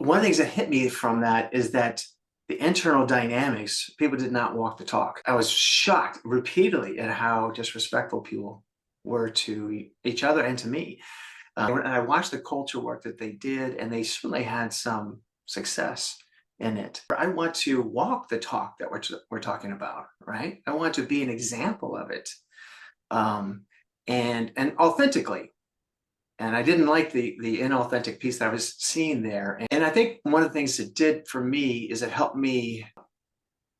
one of the things that hit me from that is that the internal dynamics, people did not walk the talk. I was shocked repeatedly at how disrespectful people were to each other and to me. And I watched the culture work that they did, and they certainly had some success in it. I want to walk the talk that we're talking about, right? I want to be an example of it, and authentically. And I didn't like the inauthentic piece that I was seeing there. And I think one of the things it did for me is it helped me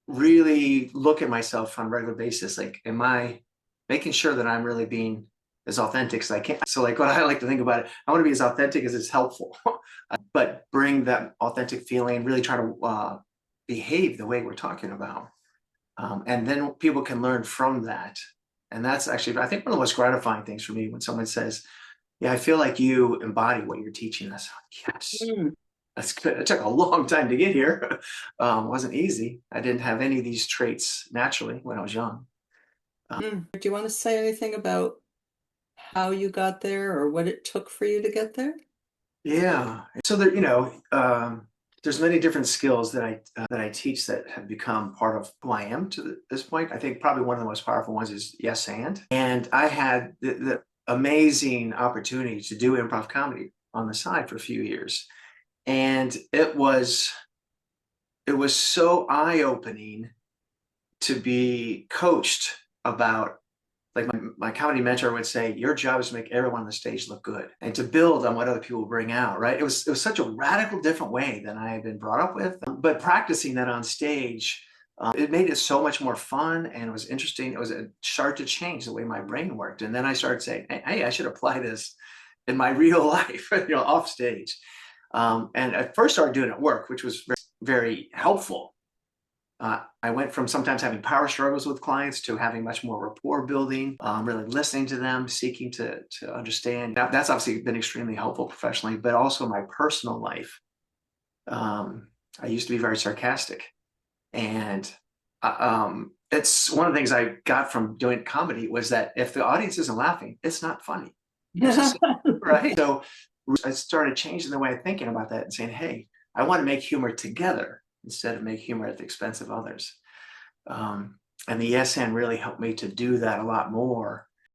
really look at myself on a regular basis. Like, am I making sure that I'm really being as authentic as I can? So like what I like to think about it, I want to be as authentic as it's helpful, but bring that authentic feeling, really try to behave the way we're talking about. And then people can learn from that. And that's actually, I think, one of the most gratifying things for me when someone says, yeah, I feel like you embody what you're teaching us. Yes, Mm. that's good. It took a long time to get here. It wasn't easy. I didn't have any of these traits naturally when I was young. Do you want to say anything about how you got there or what it took for you to get there? Yeah. So there, there's many different skills that I teach that have become part of who I am to this point. I think probably one of the most powerful ones is yes and I had the amazing opportunity to do improv comedy on the side for a few years, and it was so eye-opening to be coached about, like my comedy mentor would say, your job is to make everyone on the stage look good and to build on what other people bring out, right? It was such a radical different way than I had been brought up with, but practicing that on stage, it made it so much more fun, and it was interesting. It was a start to change the way my brain worked. And then I started saying, hey, I should apply this in my real life, off stage. And I first started doing it at work, which was very, very helpful. I went from sometimes having power struggles with clients to having much more rapport building, really listening to them, seeking to understand. That's obviously been extremely helpful professionally, but also my personal life. I used to be very sarcastic, and it's one of the things I got from doing comedy was that if the audience isn't laughing, it's not funny. It's just, right. So I started changing the way of thinking about that and saying, hey, I want to make humor together instead of make humor at the expense of others. And the yes and really helped me to do that a lot more.